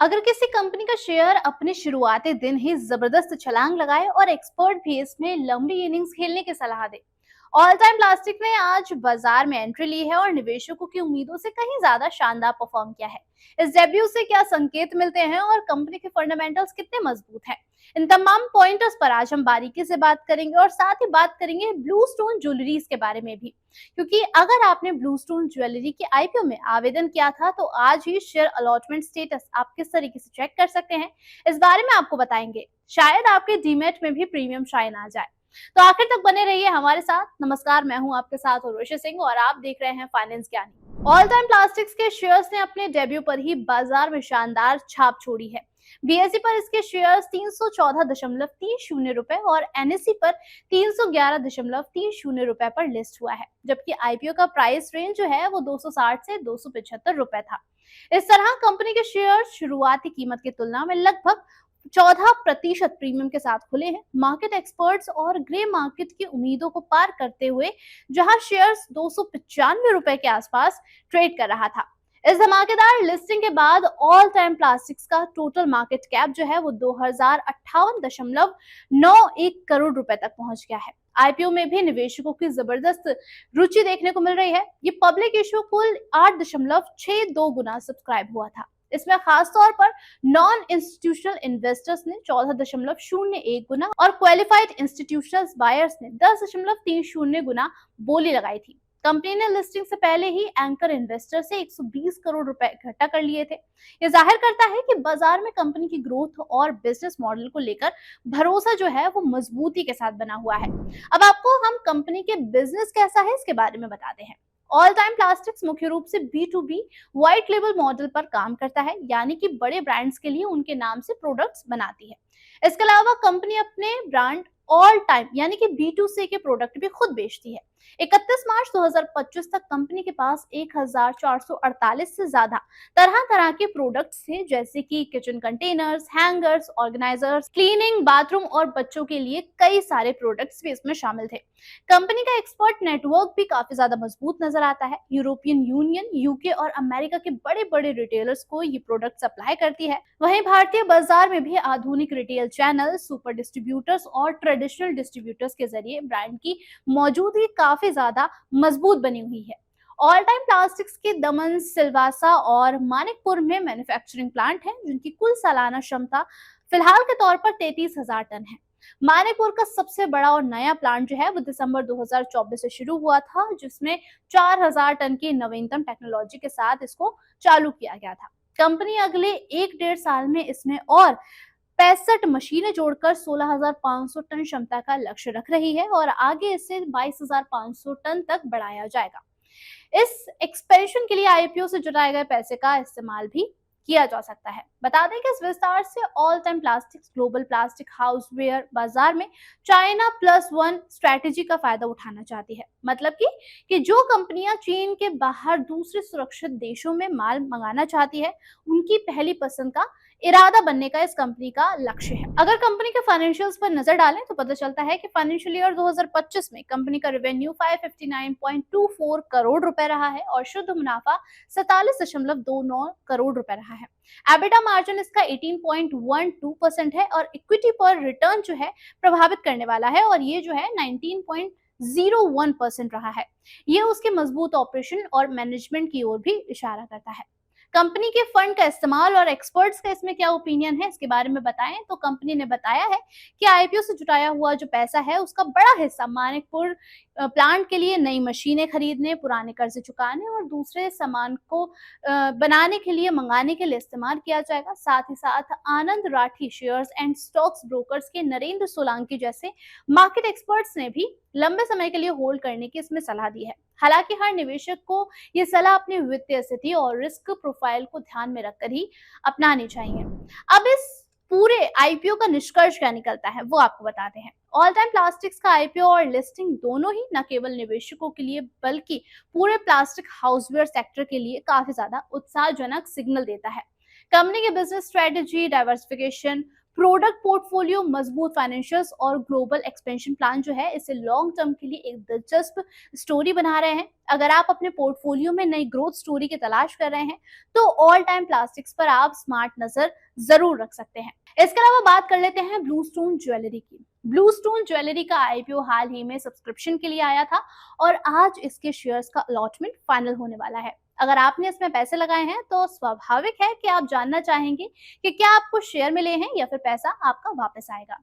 अगर किसी कंपनी का शेयर अपने शुरुआती दिन ही जबरदस्त छलांग लगाए और एक्सपर्ट भी इसमें लंबी इनिंग्स खेलने की सलाह दे। ऑल टाइम प्लास्टिक ने आज बाजार में एंट्री ली है और निवेशकों की उम्मीदों से कहीं ज्यादा शानदार परफॉर्म किया है। इस डेब्यू से क्या संकेत मिलते हैं और कंपनी के फंडामेंटल्स कितने मजबूत हैं, इन तमाम पॉइंटर्स पर आज हम बारीकी से बात करेंगे और साथ ही बात करेंगे ब्लू स्टोन ज्वेलरीज के बारे में भी। क्योंकि अगर आपने ब्लू स्टोन ज्वेलरी के आईपीओ में आवेदन किया था तो आज ही शेयर अलॉटमेंट स्टेटस आप किस तरीके से चेक कर सकते हैं, इस बारे में आपको बताएंगे। शायद आपके डीमेट में भी प्रीमियम शाइन आ जाए। तो आखिर तक बने रहिए हमारे साथ। नमस्कार, मैं हूं आपके साथ उर्वशी सिंह और आप देख रहे हैं फाइनेंस ज्ञानी। ऑल टाइम प्लास्टिक्स के शेयर्स ने अपने डेब्यू पर ही बाजार में शानदार छाप छोड़ी है। बीएसई पर इसके शेयर्स 314.30 रुपए और एनएसई पर 311.30 रुपए पर लिस्ट हुआ है, जबकि आईपीओ का प्राइस रेंज जो है वो 260 से 275 रुपए था। इस तरह कंपनी के शेयर शुरुआती कीमत की तुलना में लगभग 14% प्रीमियम के साथ खुले हैं। मार्केट एक्सपर्ट्स और ग्रे मार्केट की उम्मीदों को पार करते हुए जहां शेयर्स 295 रुपए के आसपास ट्रेड कर रहा था। इस धमाकेदार लिस्टिंग के बाद ऑल टाइम प्लास्टिक्स का टोटल मार्केट कैप जो है वो 2058.91 करोड़ रुपए तक पहुंच गया है। आईपीओ में भी निवेशकों की जबरदस्त रुचि देखने को मिल रही है। ये पब्लिक इशू कुल 8.62 गुना सब्सक्राइब हुआ था। इसमें खासतौर पर नॉन इंस्टीट्यूशनल इन्वेस्टर्स ने 14.01 गुना और क्वालिफाइड इंस्टीट्यूशनल बायर्स ने 10.30 गुना बोली लगाई थी। कंपनी ने लिस्टिंग से पहले ही एंकर इन्वेस्टर से 120 करोड़ रुपए इकट्ठा कर लिए थे। ये जाहिर करता है कि बाजार में कंपनी की ग्रोथ और बिजनेस मॉडल को लेकर भरोसा जो है वो मजबूती के साथ बना हुआ है। अब आपको हम कंपनी के बिजनेस कैसा है इसके बारे में बताते हैं। ऑल टाइम प्लास्टिक्स मुख्य रूप से बी व्हाइट लेबल मॉडल पर काम करता है, यानी कि बड़े ब्रांड्स के लिए उनके नाम से प्रोडक्ट्स बनाती है। इसके अलावा कंपनी अपने ब्रांड ऑल टाइम यानी कि B2C के प्रोडक्ट भी खुद बेचती है। 31 मार्च 2025 तक कंपनी के पास 1448 से ज्यादा तरह तरह के प्रोडक्ट्स थे, जैसे कि kitchen containers, hangers, organisers, cleaning, bathroom और बच्चों के लिए कई सारे प्रोडक्ट्स भी इसमें शामिल थे। कंपनी का एक्सपर्ट नेटवर्क भी काफी ज्यादा मजबूत नजर आता है। यूरोपियन यूनियन, यूके और अमेरिका के बड़े बड़े रिटेलर्स को ये प्रोडक्ट सप्लाई करती है। वहीं भारतीय बाजार में भी आधुनिक रिटेल चैनल, सुपर डिस्ट्रीब्यूटर्स और ट्रेडिशनल डिस्ट्रीब्यूटर्स के जरिए ब्रांड की मौजूदगी काफी ज्यादा मजबूत बनी हुई है। ऑल टाइम प्लास्टिक्स के दमन, सिलवासा और मानिकपुर में मैन्युफैक्चरिंग प्लांट हैं, जिनकी कुल सालाना क्षमता फिलहाल के तौर पर 33,000 टन है। मानिकपुर का सबसे बड़ा और नया प्लांट जो है वो दिसंबर 2024 से शुरू हुआ था, जिसमें 4,000 टन की नवीनतम टेक्नोलॉजी के साथ इसको चालू किया गया था। कंपनी अगले 1-1.5 साल में इसमें और 65 मशीनें जोड़कर 16,500 टन क्षमता का लक्ष्य रख रही है और आगे इसे 22,500 टन तक बढ़ाया जाएगा। इस एक्सपेंशन के लिए आईपीओ से जुटाए गए पैसे का इस्तेमाल भी किया जा सकता है। बता दें कि इस विस्तार से all time plastics global plastic houseware बाजार में चाइना प्लस वन स्ट्रेटेजी का फायदा उठाना चाहती है। मतलब कि जो कंपनियां चीन के बाहर दूसरे सुरक्षित देशों में माल मंगाना चाहती है, उनकी पहली पसंद का इरादा बनने का इस कंपनी का लक्ष्य है। अगर कंपनी के फाइनेंशियल्स पर नजर डालें तो पता चलता है कि फाइनेंशियल ईयर 2025 में कंपनी का रेवेन्यू 559.24 करोड़ रुपए रहा है और शुद्ध मुनाफा 47.29 करोड़ रुपए रहा है। एबिटा मार्जिन इसका 18.12% है और इक्विटी पर रिटर्न जो है प्रभावित करने वाला है और ये जो है 19.01% रहा है। ये उसके मजबूत ऑपरेशन और मैनेजमेंट की ओर भी इशारा करता है। कंपनी के फंड का इस्तेमाल और एक्सपर्ट्स का इसमें क्या ओपिनियन है इसके बारे में बताएं तो कंपनी ने बताया है कि आईपीओ से जुटाया हुआ जो पैसा है उसका बड़ा हिस्सा मानिकपुर प्लांट के लिए नई मशीनें खरीदने, पुराने कर्जे चुकाने और दूसरे सामान को बनाने के लिए मंगाने के लिए इस्तेमाल किया जाएगा। साथ ही साथ Anand Rathi shares and stocks brokers के नरेंद्र सोलंकी जैसे मार्केट एक्सपर्ट्स ने भी लंबे समय के लिए होल्ड करने की इसमें सलाह दी है। हालांकि हर निवेशक को ये सलाह अपनी वित्तीय स्थिति और रिस्क प्रोफाइल को ध्यान में रखकर ही अपनानी चाहिए। अब इस पूरे आईपीओ का निष्कर्ष क्या निकलता है वो आपको बताते हैं। ऑल टाइम प्लास्टिक्स का आईपीओ और लिस्टिंग दोनों ही न केवल निवेशकों के लिए बल्कि पूरे प्लास्टिक हाउसवेयर सेक्टर के लिए काफी ज्यादा उत्साहजनक सिग्नल देता है। कंपनी के business strategy, diversification, product portfolio, मजबूत फाइनेंशियल्स और ग्लोबल एक्सपेंशन प्लान जो है इसे लॉन्ग टर्म के लिए एक दिलचस्प स्टोरी बना रहे हैं। अगर आप अपने पोर्टफोलियो में नई ग्रोथ स्टोरी की तलाश कर रहे हैं तो ऑल टाइम प्लास्टिक्स पर आप स्मार्ट नजर जरूर रख सकते हैं। इसके अलावा बात कर लेते हैं ब्लू स्टोन ज्वेलरी की। ब्लू स्टोन ज्वेलरी का आईपीओ हाल ही में सब्सक्रिप्शन के लिए आया था और आज इसके शेयर्स का अलॉटमेंट फाइनल होने वाला है। अगर आपने इसमें पैसे लगाए हैं तो स्वाभाविक है कि आप जानना चाहेंगे कि क्या आपको शेयर मिले हैं या फिर पैसा आपका वापस आएगा।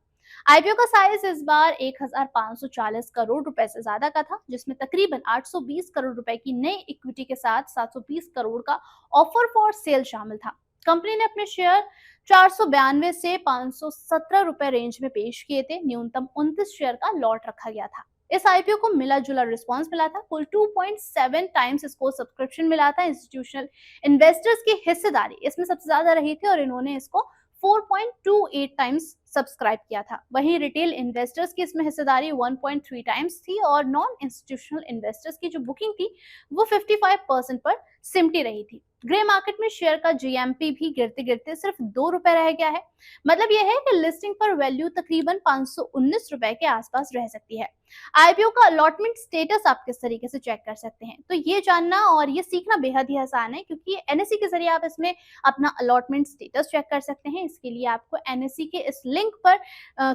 आईपीओ का साइज इस बार 1540 करोड़ रुपए से ज्यादा का था, जिसमें तकरीबन 820 करोड़ रुपए की नई इक्विटी के साथ 720 करोड़ का ऑफर फॉर सेल शामिल था। कंपनी ने अपने शेयर 492 से 517 रुपए रेंज में पेश किए थे। न्यूनतम 29 शेयर का लॉट रखा गया था। इस आईपीओ को मिला जुला रिस्पांस मिला था। कुल 2.7 टाइम्स इसको सब्सक्रिप्शन मिला था। इंस्टीट्यूशनल इन्वेस्टर्स की हिस्सेदारी इसमें सबसे ज्यादा रही थी और इन्होंने इसको 4.28 टाइम्स सब्सक्राइब किया था। वहीं रिटेल इन्वेस्टर्स की इसमें हिस्सेदारी 1.3 टाइम्स थी और नॉन इंस्टीट्यूशनल इन्वेस्टर्स की जो बुकिंग थी वो 55% पर सिमटी रही थी। ग्रे मार्केट में शेयर का जीएमपी भी गिरते गिरते सिर्फ 2 रुपए रह गया है। मतलब यह है कि लिस्टिंग पर वैल्यू तकरीबन 519 रुपए के आसपास रह सकती है। आईपीओ का अलॉटमेंट स्टेटस आप किस तरीके से चेक कर सकते हैं, तो ये जानना और ये सीखना बेहद ही आसान है, क्योंकि एनएससी के जरिए आप इसमें अपना अलॉटमेंट स्टेटस चेक कर सकते हैं। इसके लिए आपको एनएससी के इस लिंक पर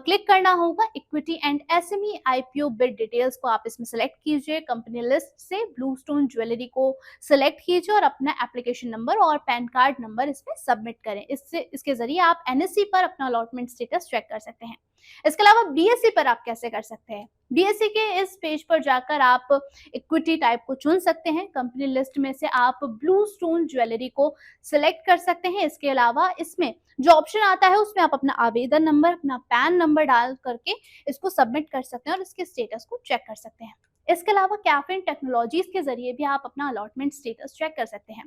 क्लिक करना होगा। Equity and SME IPO bid details को आप इसमें सेलेक्ट कीजिए। कंपनी लिस्ट से ब्लू स्टोन ज्वेलरी को सिलेक्ट कीजिए और अपना एप्लीकेशन नंबर और पैन कार्ड नंबर इसमें सबमिट करें। इसके जरिए आप एनएससी पर अपना अलॉटमेंट स्टेटस चेक कर सकते हैं। इसके अलावा बीएसई पर आप कैसे कर सकते हैं? बीएसई के इस पेज पर जाकर आप इक्विटी टाइप को चुन सकते हैं। कंपनी लिस्ट में से आप ब्लू स्टोन ज्वेलरी को सिलेक्ट कर सकते हैं। इसके अलावा इसमें जो ऑप्शन आता है उसमें आप अपना आवेदन नंबर, अपना पैन नंबर डाल करके इसको सबमिट कर सकते हैं और इसके स्टेटस को चेक कर सकते हैं। इसके अलावा कैफिन टेक्नोलॉजीज के जरिए भी आप अपना अलॉटमेंट स्टेटस चेक कर सकते हैं।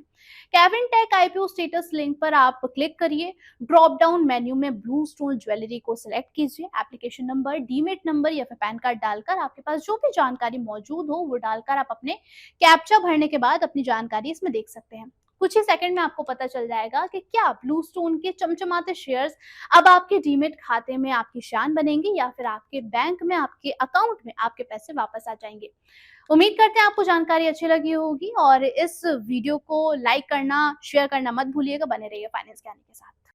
कैफिन टेक आईपीओ स्टेटस लिंक पर आप क्लिक करिए। ड्रॉप डाउन मेन्यू में ब्लू स्टोन ज्वेलरी को सिलेक्ट कीजिए। एप्लीकेशन नंबर, डीमेट नंबर या फिर पैन कार्ड डालकर आपके पास जो भी जानकारी मौजूद हो वो डालकर आप अपने कैप्चा भरने के बाद अपनी जानकारी इसमें देख सकते हैं। कुछ ही सेकंड में आपको पता चल जाएगा कि क्या ब्लू स्टोन के चमचमाते शेयर्स अब आपके डीमेट खाते में आपकी शान बनेंगे या फिर आपके बैंक में, आपके अकाउंट में आपके पैसे वापस आ जाएंगे। उम्मीद करते हैं आपको जानकारी अच्छी लगी होगी और इस वीडियो को लाइक करना, शेयर करना मत भूलिएगा। बने रहिए फाइनेंस ज्ञानी के साथ।